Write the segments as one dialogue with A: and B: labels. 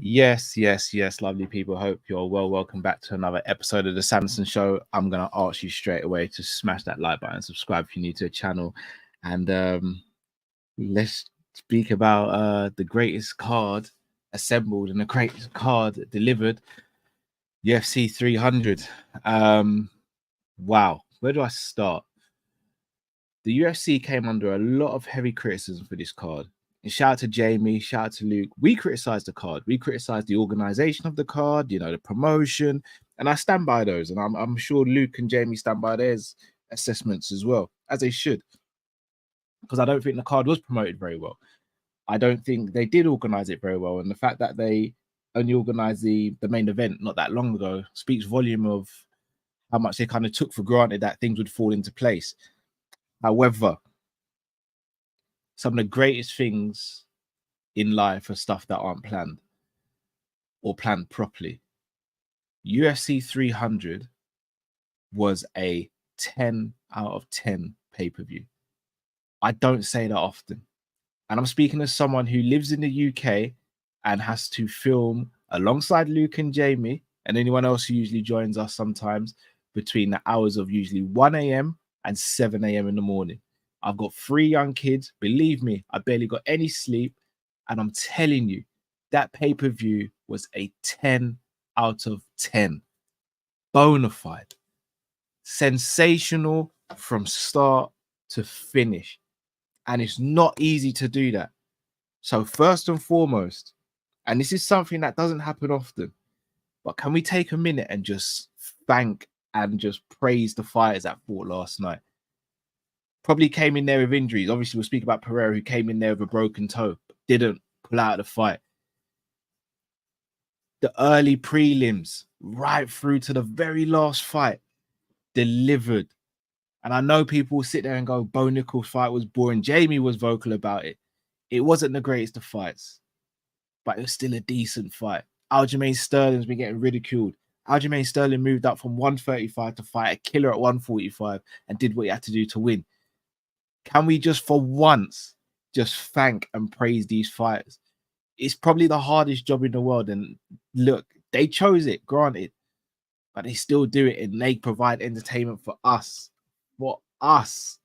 A: Yes, lovely people. Hope you're well. Welcome back to another episode of the Sanderson Show. I'm gonna ask you straight away to smash that like button, subscribe if you're new to the channel, and let's speak about the greatest card assembled and the greatest card delivered. UFC 300. Wow, where do I start? The UFC came under a lot of heavy criticism for this card. And shout out to Jamie, shout out to Luke. We criticized the card. We criticized the organization of the card, the promotion. And I stand by those. And I'm sure Luke and Jamie stand by theirs assessments as well, as they should. Because I don't think the card was promoted very well. I don't think they did organize it very well. And the fact that they only organized the main event not that long ago speaks volume of how much they kind of took for granted that things would fall into place. However, some of the greatest things in life are stuff that aren't planned or planned properly. UFC 300 was a 10 out of 10 pay-per-view. I don't say that often. And I'm speaking as someone who lives in the UK and has to film alongside Luke and Jamie and anyone else who usually joins us sometimes between the hours of usually 1 a.m. and 7 a.m. in the morning. I've got 3 young kids. Believe me, I barely got any sleep. And I'm telling you, that pay-per-view was a 10 out of 10. Bona fide. Sensational from start to finish. And it's not easy to do that. So first and foremost, and this is something that doesn't happen often, but can we take a minute and just thank and just praise the fighters that fought last night? Probably came in there with injuries. Obviously, we'll speak about Pereira, who came in there with a broken toe, but didn't pull out of the fight. The early prelims, right through to the very last fight, delivered. And I know people will sit there and go, Bo Nickal's fight was boring. Jamie was vocal about it. It wasn't the greatest of fights, but it was still a decent fight. Aljamain Sterling's been getting ridiculed. Aljamain Sterling moved up from 135 to fight a killer at 145 and did what he had to do to win. Can we just for once just thank and praise these fighters? It's probably the hardest job in the world. And look, they chose it, granted, but they still do it and they provide entertainment for us. For us.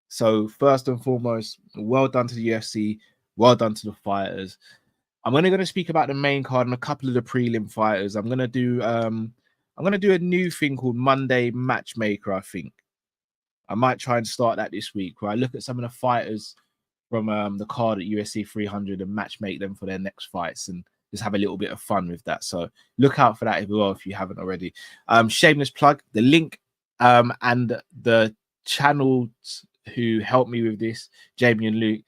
A: So first and foremost, well done to the UFC, well done to the fighters. I'm only going to speak about the main card and a couple of the prelim fighters. I'm going to do a new thing called Monday Matchmaker, I think. I might try and start that this week, where I look at some of the fighters from the card at UFC 300 and matchmake them for their next fights and just have a little bit of fun with that. So look out for that as well if you haven't already. Shameless plug, the link and the channels who helped me with this, Jamie and Luke,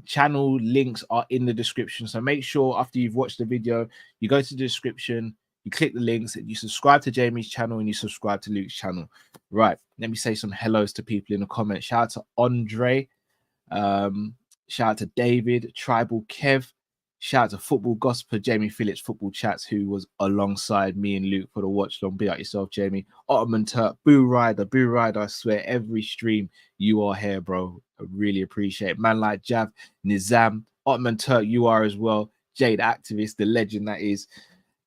A: channel links are in the description. So make sure after you've watched the video, you go to the description, you click the links, and you subscribe to Jamie's channel and you subscribe to Luke's channel. Right, let me say some hellos to people in the comments. Shout out to Andre, shout out to David, Tribal Kev, shout out to Football Gospel, Jamie Phillips, Football Chats, who was alongside me and Luke for the watch long. Be out yourself, Jamie. Ottoman Turk, Boo Rider, I swear, every stream you are here, bro. I really appreciate it. Man like Jav, Nizam, Ottoman Turk, you are as well. Jade Activist, the legend that is.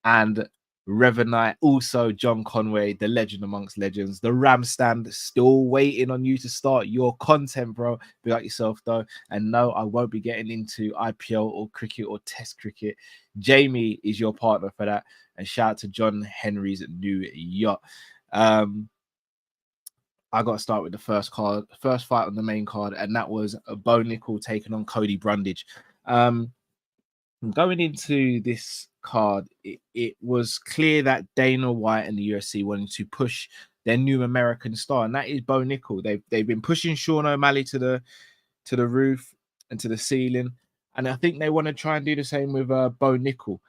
A: And Revenite, also John Conway, the legend amongst legends. The Ram Stand, still waiting on you to start your content, bro. Be like yourself, though. And no, I won't be getting into IPL or cricket or test cricket. Jamie is your partner for that. And shout out to John Henry's new yacht. I got to start with the first fight on the main card, and that was Bo Nickal taking on Cody Brundage. Going into this card, it was clear that Dana White and the UFC wanted to push their new American star, and that is Bo Nickal. They've been pushing Sean O'Malley to the roof and to the ceiling, and I think they want to try and do the same with Bo Nickal.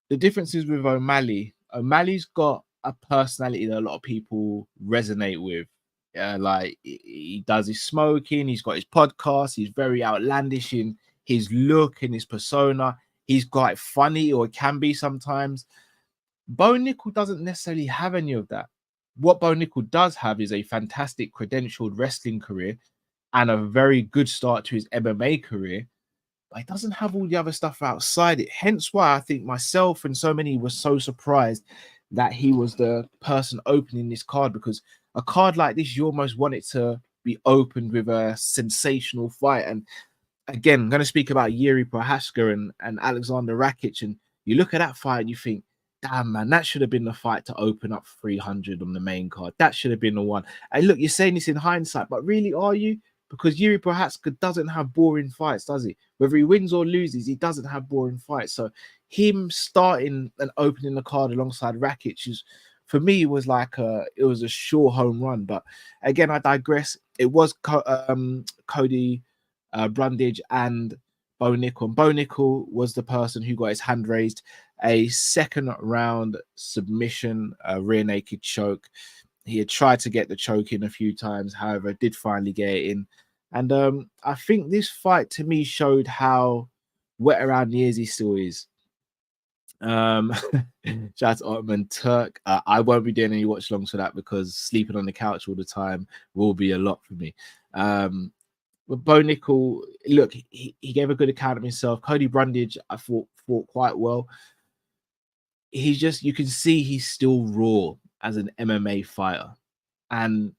A: The difference is with O'Malley. O'Malley's got a personality that a lot of people resonate with. Like he does his smoking, he's got his podcast, he's very outlandish in his look and his persona. He's quite funny, or can be sometimes. Bo Nickal doesn't necessarily have any of that. What Bo Nickal does have is a fantastic credentialed wrestling career and a very good start to his MMA career. but he doesn't have all the other stuff outside it. Hence why I think myself and so many were so surprised that he was the person opening this card, because a card like this, you almost want it to be opened with a sensational fight. And again, I'm going to speak about Yuri Prohaska and Alexander Rakic. And you look at that fight and you think, damn, man, that should have been the fight to open up 300 on the main card. That should have been the one. And look, you're saying this in hindsight, but really, are you? Because Yuri Prohaska doesn't have boring fights, does he? Whether he wins or loses, he doesn't have boring fights. So him starting and opening the card alongside Rakic is, for me, was like it was a sure home run. But again, I digress. It was Cody, Brundage, and Bo Nickal. Bo Nickal was the person who got his hand raised. A second round submission, rear naked choke. He had tried to get the choke in a few times, however, did finally get it in. And I think this fight to me showed how wet around the ears he still is. Shout out to Ottoman Turk. I won't be doing any watch longs for that, because sleeping on the couch all the time will be a lot for me. But Bo Nickal, look, he gave a good account of himself. Cody Brundage, I thought fought quite well. He's just, you can see he's still raw as an MMA fighter. And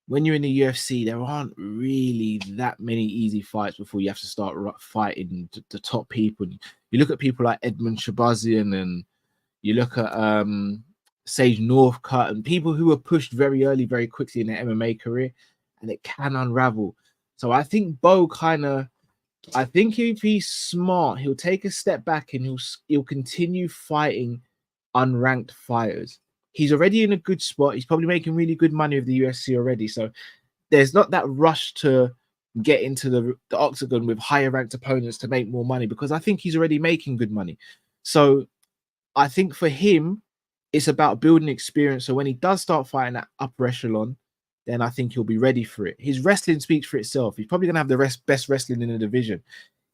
A: when you're in the UFC, there aren't really that many easy fights before you have to start fighting the top people. You look at people like Edmund Shabazian, and you look at Sage Northcutt, and people who were pushed very early, very quickly in their MMA career, and it can unravel. So I think Bo I think if he's smart, he'll take a step back and he'll continue fighting unranked fighters. He's already in a good spot. He's probably making really good money with the UFC already. So there's not that rush to get into the octagon with higher ranked opponents to make more money, because I think he's already making good money. So I think for him, it's about building experience. So when he does start fighting at upper echelon, then I think he'll be ready for it. His wrestling speaks for itself. He's probably going to have the best wrestling in the division.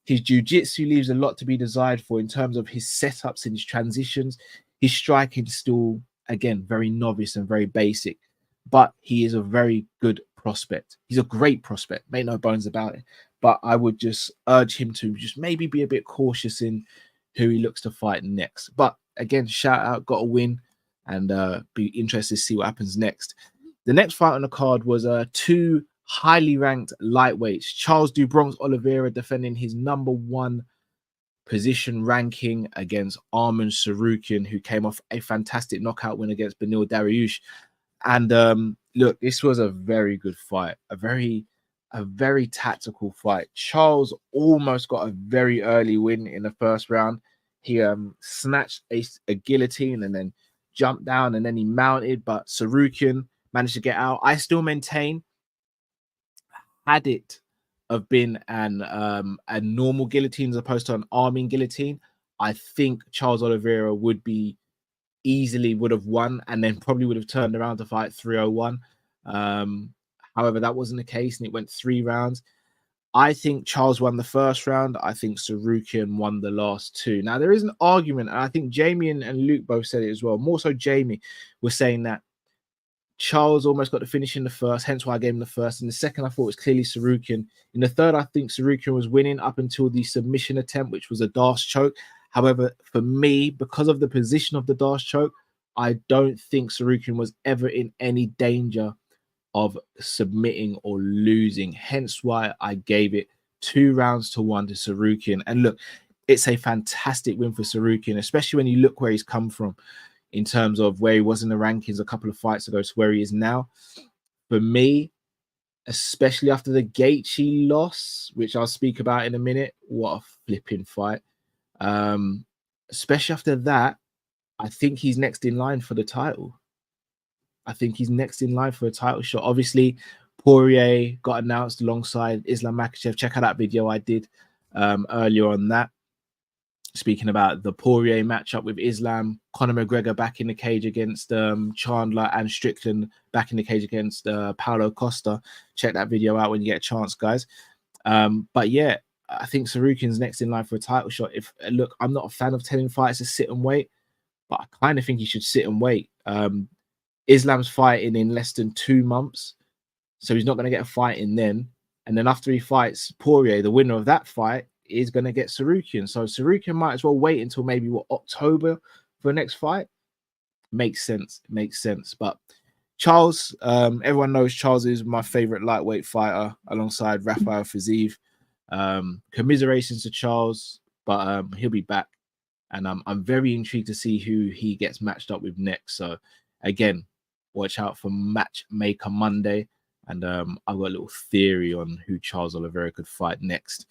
A: His jiu-jitsu leaves a lot to be desired for in terms of his setups and his transitions. His striking still, again, very novice and very basic, but he is a very good prospect. He's a great prospect, make no bones about it. But I would just urge him to just maybe be a bit cautious in who he looks to fight next. But again, shout out, got a win, and be interested to see what happens next. The next fight on the card was two highly ranked lightweights. Charles do Bronx Oliveira defending his #1 position ranking against Arman Tsarukyan, who came off a fantastic knockout win against Beneil Dariush. And look, this was a very good fight, a very tactical fight. Charles almost got a very early win in the first round. He snatched a guillotine and then jumped down, and then he mounted, but Tsarukyan managed to get out. I still maintain, had it have been a normal guillotine as opposed to an arming guillotine, I think Charles Oliveira would have won, and then probably would have turned around to fight 301. However, that wasn't the case, and it went 3 rounds. I think Charles won the first round. I think Tsarukyan won the last 2. Now, there is an argument, and I think Jamie and Luke both said it as well. More so Jamie was saying that Charles almost got the finish in the first, hence why I gave him the first. In the second, I thought it was clearly Tsarukyan. In the third, I think Tsarukyan was winning up until the submission attempt, which was a Darce choke. However, for me, because of the position of the Darce choke, I don't think Tsarukyan was ever in any danger of submitting or losing. Hence why I gave it 2 rounds to 1 to Tsarukyan. And look, it's a fantastic win for Tsarukyan, especially when you look where he's come from in terms of where he was in the rankings a couple of fights ago to where he is now. For me, especially after the Gaethje loss, which I'll speak about in a minute, what a flipping fight. Especially after that, I think he's next in line for the title. I think he's next in line for a title shot. Obviously, Poirier got announced alongside Islam Makhachev. Check out that video I did earlier on that, speaking about the Poirier matchup with Islam, Conor McGregor back in the cage against Chandler, and Strickland back in the cage against Paulo Costa. Check that video out when you get a chance, guys. But yeah, I think Tsarukyan's next in line for a title shot. Look, I'm not a fan of telling fighters to sit and wait, but I kind of think he should sit and wait. Islam's fighting in less than 2 months, so he's not going to get a fight in then. And then after he fights Poirier, the winner of that fight, is going to get Tsarukyan. So Tsarukyan might as well wait until maybe October for the next fight. Makes sense. Makes sense. But Charles, everyone knows Charles is my favorite lightweight fighter alongside Rafael Fiziev. Commiserations to Charles, but he'll be back. And I'm very intrigued to see who he gets matched up with next. So again, watch out for Matchmaker Monday. And I've got a little theory on who Charles Oliveira could fight next.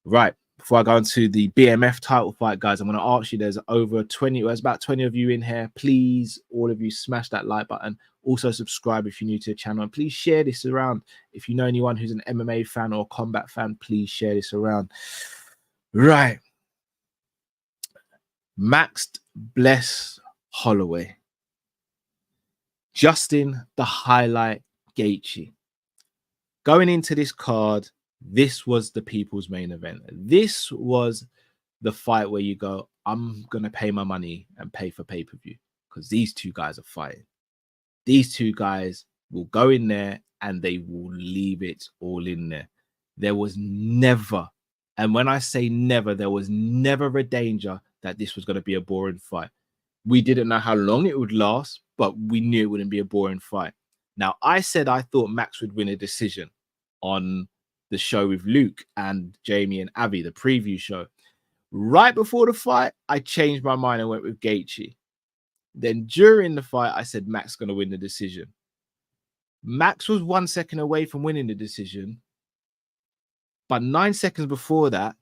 A: Right. Before I go into the BMF title fight, guys, I'm going to ask you, there's about 20 of you in here. Please, all of you, smash that like button. Also subscribe if you're new to the channel. And please share this around. If you know anyone who's an MMA fan or combat fan, please share this around. Right. Max Bless Holloway. Justin the Highlight Gaethje. Going into this card, this was the people's main event. This was the fight where you go, I'm going to pay my money and pay for pay-per-view because these two guys are fighting. These two guys will go in there and they will leave it all in there. There was never, and when I say never, there was never a danger that this was going to be a boring fight. We didn't know how long it would last, but we knew it wouldn't be a boring fight. Now, I said I thought Max would win a decision on the show with Luke and Jamie and Avi, the preview show. Right before the fight, I changed my mind and went with Gaethje. Then during the fight, I said Max going to win the decision. Max was 1 second away from winning the decision. But 9 seconds before that,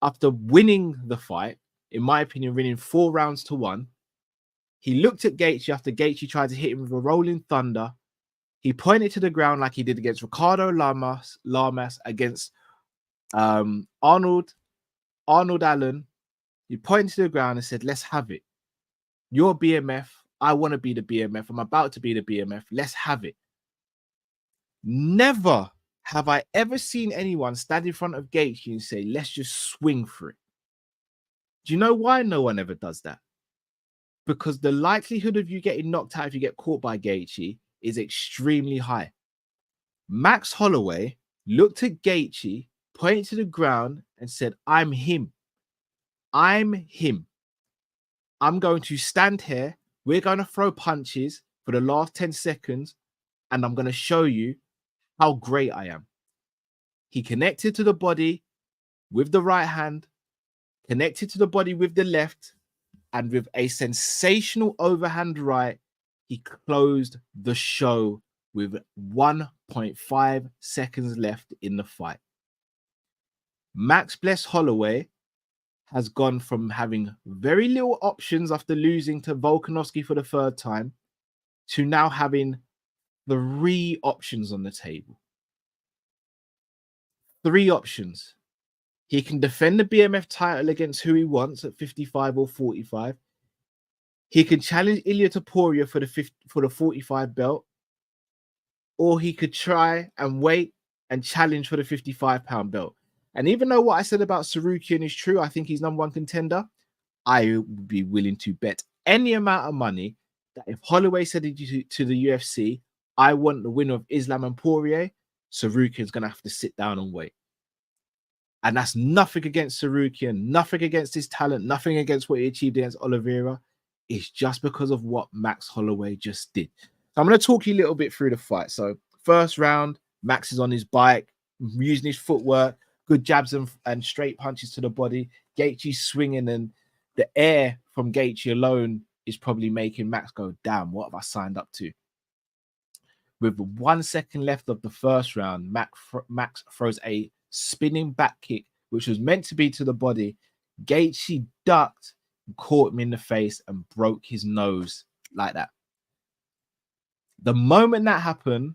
A: after winning the fight, in my opinion, winning 4 rounds to 1, he looked at Gaethje after Gaethje tried to hit him with a rolling thunder. He pointed to the ground like he did against Ricardo Lamas against Arnold Allen. He pointed to the ground and said, let's have it. You're BMF. I want to be the BMF. I'm about to be the BMF. Let's have it. Never have I ever seen anyone stand in front of Gaethje and say, let's just swing for it. Do you know why no one ever does that? Because the likelihood of you getting knocked out if you get caught by Gaethje is extremely high. Max Holloway looked at Gaethje, pointed to the ground and said, I'm him. I'm him. I'm going to stand here. We're going to throw punches for the last 10 seconds and I'm going to show you how great I am. He connected to the body with the right hand, connected to the body with the left, and with a sensational overhand right, he closed the show with 1.5 seconds left in the fight. Max Bless Holloway has gone from having very little options after losing to Volkanovski for the 3rd time to now having 3 options on the table. 3 options. He can defend the BMF title against who he wants at 55 or 45. He can challenge Ilia Topuria for the 45 belt. Or he could try and wait and challenge for the 55-pound belt. And even though what I said about Tsarukyan is true, I think he's #1 contender, I would be willing to bet any amount of money that if Holloway said to the UFC, I want the winner of Islam and Poirier, Tsarukyan's going to have to sit down and wait. And that's nothing against Tsarukyan, nothing against his talent, nothing against what he achieved against Oliveira. It's just because of what Max Holloway just did. So I'm going to talk you a little bit through the fight. So first round, Max is on his bike, using his footwork, good jabs and straight punches to the body. Gaethje swinging, and the air from Gaethje alone is probably making Max go, damn, what have I signed up to? With 1 second left of the first round, Max throws a spinning back kick, which was meant to be to the body. Gaethje ducked, caught him in the face, and broke his nose like that. The moment that happened,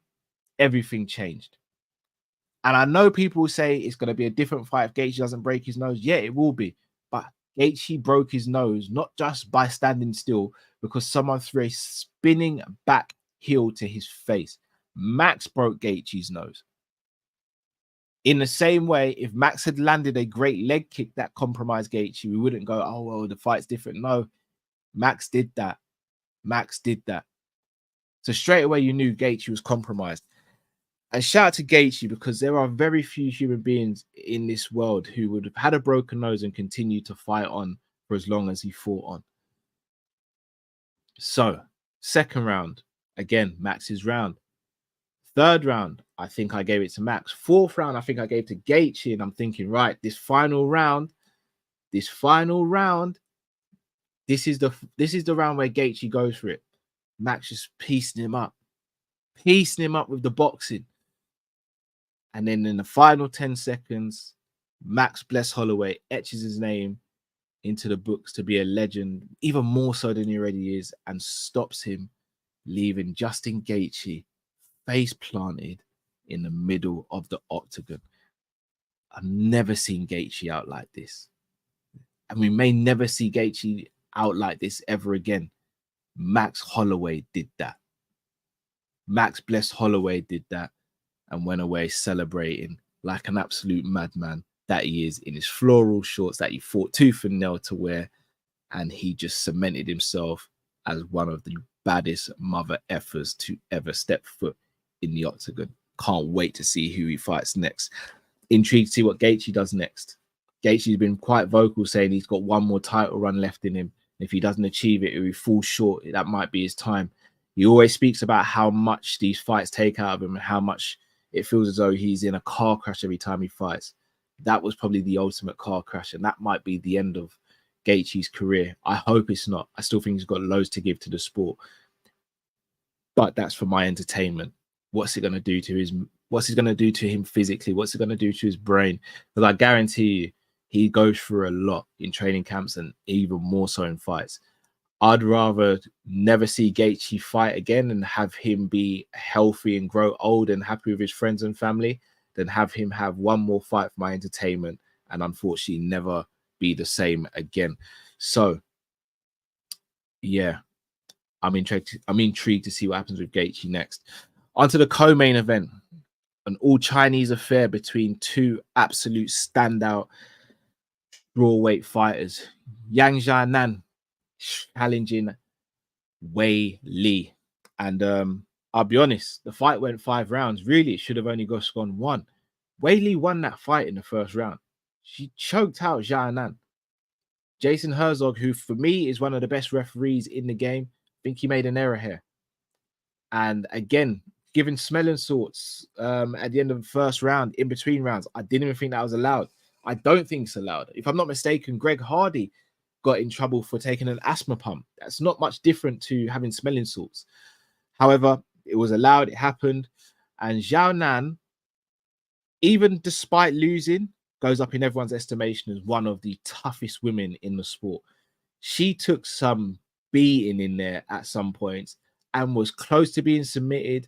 A: everything changed. And I know people will say it's going to be a different fight if Gaethje doesn't break his nose. Yeah, it will be. But Gaethje broke his nose, not just by standing still, because someone threw a spinning back heel to his face. Max broke Gaethje's nose. In the same way, if Max had landed a great leg kick that compromised Gaethje, we wouldn't go, oh, well, the fight's different. No, Max did that. Max did that. So straight away, you knew Gaethje was compromised. And shout out to Gaethje, because there are very few human beings in this world who would have had a broken nose and continue to fight on for as long as he fought on. So, second round, again, Max's round. Third round, I think I gave it to Max. Fourth round, I think I gave to Gaethje, and I'm thinking, right, this final round, this is the round where Gaethje goes for it. Max just piecing him up with the boxing. And then in the final 10 seconds, Max bless Holloway, etches his name into the books to be a legend, even more so than he already is, and stops him, leaving Justin Gaethje face planted in the middle of the octagon. I've never seen Gaethje out like this. And we may never see Gaethje out like this ever again. Max Holloway did that. Max bless Holloway did that and went away celebrating like an absolute madman that he is, in his floral shorts that he fought tooth and nail to wear. And he just cemented himself as one of the baddest mother effers to ever step foot in the octagon. Can't wait to see who he fights next. Intrigued to see what Gaethje does next. Gaethje's been quite vocal, saying he's got one more title run left in him. If he doesn't achieve it, if he falls short, that might be his time. He always speaks about how much these fights take out of him and how much it feels as though he's in a car crash every time he fights. That was probably the ultimate car crash, and that might be the end of Gaethje's career. I hope it's not. I still think he's got loads to give to the sport, but that's for my entertainment. What's it going to do to him physically? What's it going to do to his brain? Because I guarantee you, he goes through a lot in training camps and even more so in fights. I'd rather never see Gaethje fight again and have him be healthy and grow old and happy with his friends and family than have him have one more fight for my entertainment and unfortunately never be the same again. So, yeah, I'm intrigued to see what happens with Gaethje next. Onto the co-main event, an all-Chinese affair between two absolute standout strawweight fighters. Yang Xiaonan challenging Weili. And I'll be honest, the fight went 5 rounds. Really, it should have only gone 1. Weili won that fight in the first round. She choked out Xiaonan. Jason Herzog, who for me is one of the best referees in the game, I think he made an error here. And again, giving smelling salts at the end of the first round, in between rounds, I didn't even think that was allowed. I don't think it's allowed. If I'm not mistaken, Greg Hardy got in trouble for taking an asthma pump. That's not much different to having smelling salts. However, it was allowed, it happened. And Xiaonan, even despite losing, goes up in everyone's estimation as one of the toughest women in the sport. She took some beating in there at some points and was close to being submitted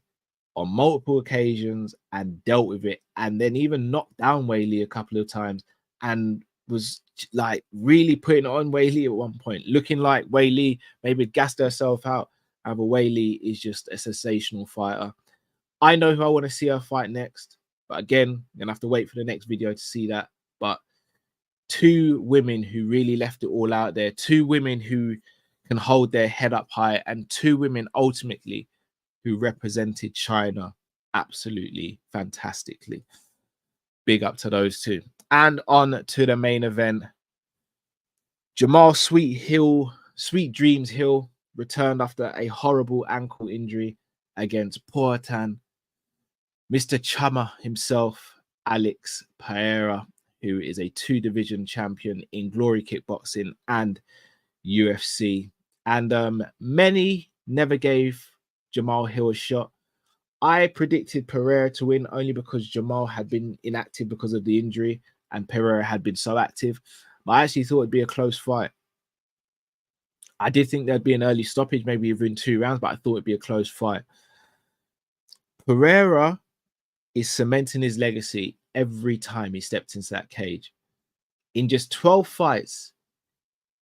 A: on multiple occasions and dealt with it, and then even knocked down Weili a couple of times and was like really putting it on Weili at one point, looking like Weili maybe gassed herself out. However, Weili is just a sensational fighter. I know who I want to see her fight next, but again, I'm gonna have to wait for the next video to see that. But 2 women who really left it all out there, 2 women who can hold their head up high, and 2 women ultimately who represented China absolutely fantastically. Big up to those 2. And on to the main event. Jamal Sweet Dreams Hill returned after a horrible ankle injury against Poatan. Mr. Chama himself, Alex Pereira, who is a 2-division champion in Glory Kickboxing and UFC. And many never gave Jamal Hill a shot. I predicted Pereira to win only because Jamal had been inactive because of the injury and Pereira had been so active. But I actually thought it'd be a close fight. I did think there'd be an early stoppage, maybe within 2 rounds, but I thought it'd be a close fight. Pereira is cementing his legacy every time he stepped into that cage. In just 12 fights,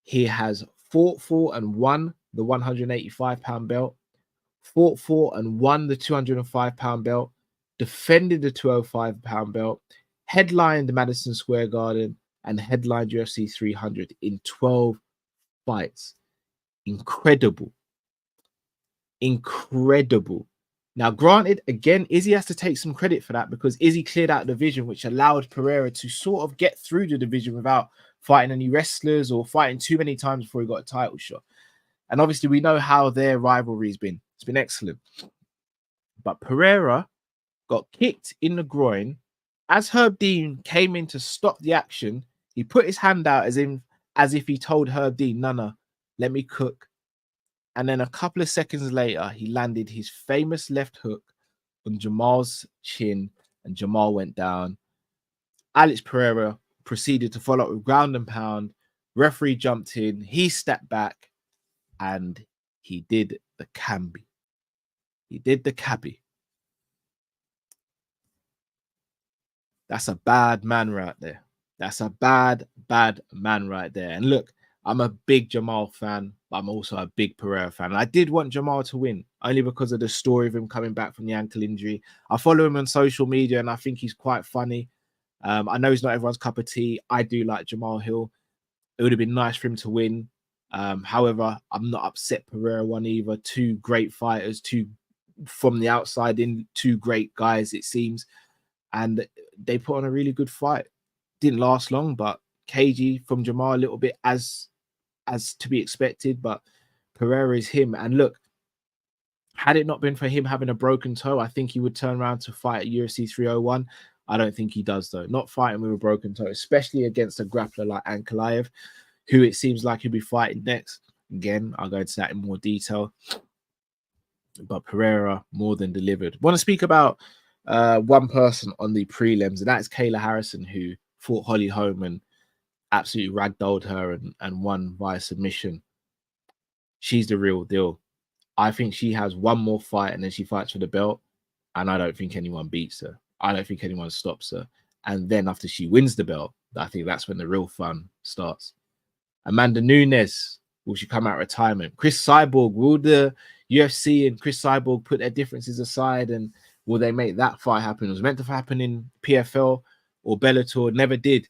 A: he has fought for and won the 185-pound belt, fought for and won the 205-pound belt, defended the 205-pound belt, headlined Madison Square Garden, and headlined UFC 300 in 12 fights. Incredible. Incredible. Now, granted, again, Izzy has to take some credit for that because Izzy cleared out the division, which allowed Pereira to sort of get through the division without fighting any wrestlers or fighting too many times before he got a title shot. And obviously, we know how their rivalry's been. It's been excellent. But Pereira got kicked in the groin. As Herb Dean came in to stop the action, he put his hand out as if he told Herb Dean, "Nana, let me cook." And then a couple of seconds later, he landed his famous left hook on Jamal's chin, and Jamal went down. Alex Pereira proceeded to follow up with ground and pound. Referee jumped in, he stepped back, and he did the Camby. He did the Cabby. That's a bad man right there. That's a bad man right there. And look, I'm a big Jamal fan, but I'm also a big Pereira fan. And I did want Jamal to win, only because of the story of him coming back from the ankle injury. I follow him on social media, and I think he's quite funny. I know he's not everyone's cup of tea. I do like Jamal Hill. It would have been nice for him to win. However, I'm not upset Pereira won either. Two great fighters, two from the outside in, two great guys, it seems. And they put on a really good fight. Didn't last long, but cagey from Jamal a little bit as to be expected, but Pereira is him. And look, had it not been for him having a broken toe, I think he would turn around to fight at UFC 301. I don't think he does, though. Not fighting with a broken toe, especially against a grappler like Ankalaev, who it seems like he'll be fighting next. Again, I'll go into that in more detail. But Pereira more than delivered. Want to speak about one person on the prelims, and that's Kayla Harrison, who fought Holly Holm and absolutely ragdolled her and won via submission. She's the real deal. I think she has one more fight and then she fights for the belt, and I don't think anyone beats her. I don't think anyone stops her. And then after she wins the belt, I think that's when the real fun starts. Amanda Nunes, will she come out of retirement? Chris Cyborg, will the UFC and Chris Cyborg put their differences aside, and will they make that fight happen? It was meant to happen in PFL or Bellator, never did.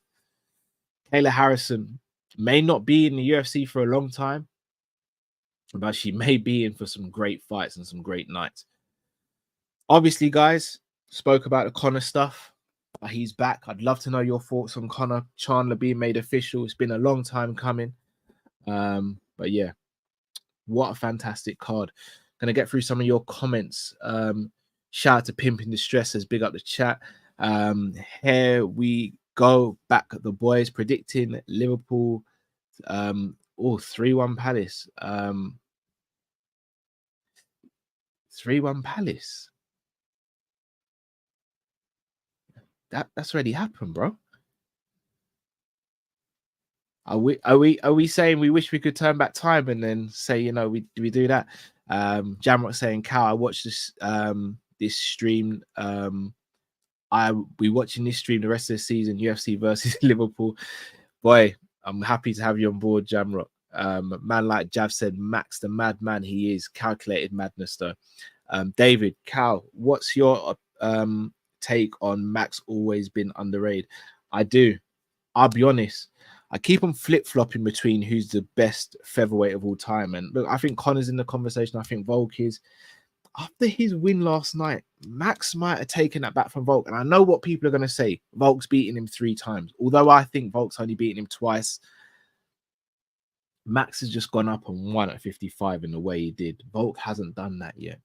A: Kayla Harrison may not be in the UFC for a long time, but she may be in for some great fights and some great nights. Obviously, guys, spoke about the Conor stuff. He's back. I'd love to know your thoughts on Conor Chandler being made official. It's been a long time coming. But yeah, what a fantastic card. Gonna get through some of your comments. Shout out to Pimp in Distress, says big up the chat. Here we go back at the boys predicting Liverpool 3-1 Palace. 3-1 Palace. That's already happened, bro. Are we saying we wish we could turn back time and then say, you know, we do that? Jamrock saying, Cal, I watched this this stream. I'll be watching this stream the rest of the season, UFC versus Liverpool. Boy, I'm happy to have you on board, Jamrock. Man like Jav said, Max the madman he is. Calculated madness though. David, Cal, what's your take on Max always been underrated? I'll be honest, I keep on flip-flopping between who's the best featherweight of all time. And look, I think Conor's in the conversation. I think Volk is. After his win last night, Max might have taken that back from Volk. And I know what people are going to say. Volk's beaten him 3 times. Although I think Volk's only beaten him twice. Max has just gone up and won at 55 in the way he did. Volk hasn't done that yet.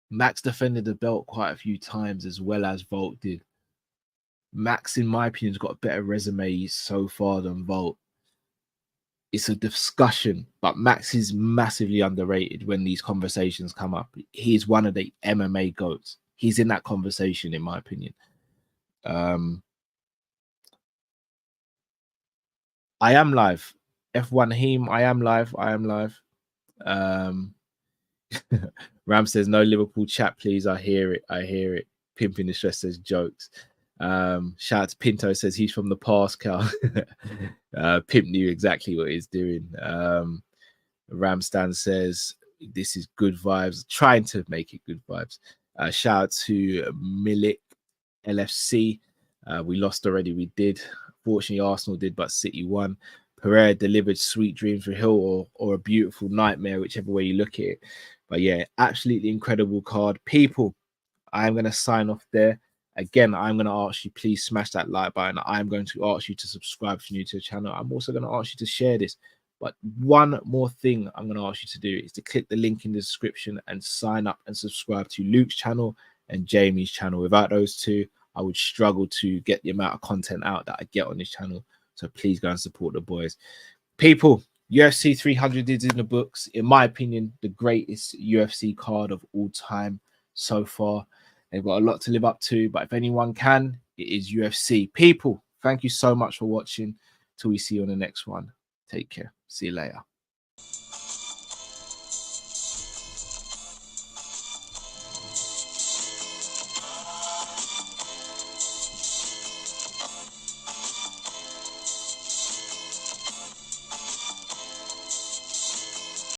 A: Max defended the belt quite a few times as well as Volk did. Max, in my opinion, has got a better resume so far than Volk. It's a discussion, but Max is massively underrated when these conversations come up. He's one of the MMA GOATs. He's in that conversation, in my opinion. I am live. F1 Heem, I am live. Ram says, no Liverpool chat, please. I hear it. Pimping the Stress says jokes. Shout out to Pinto, says he's from the past, Cal. Pimp knew exactly what he's doing. Ramstan says this is good vibes, trying to make it good vibes. Shout out to Milik LFC. We lost already, we did. Fortunately, Arsenal did, but City won. Pereira delivered sweet dreams for Hill or a beautiful nightmare, whichever way you look at it. But yeah, absolutely incredible card. People, I'm going to sign off there. Again, I'm going to ask you, please smash that like button. I'm going to ask you to subscribe if you're new to the channel. I'm also going to ask you to share this. But one more thing I'm going to ask you to do is to click the link in the description and sign up and subscribe to Luke's channel and Jamie's channel. Without those two, I would struggle to get the amount of content out that I get on this channel. So please go and support the boys. People, UFC 300 is in the books. In my opinion, the greatest UFC card of all time so far. They've got a lot to live up to, but if anyone can, it is UFC. People, thank you so much for watching. Till we see you on the next one. Take care. See you later.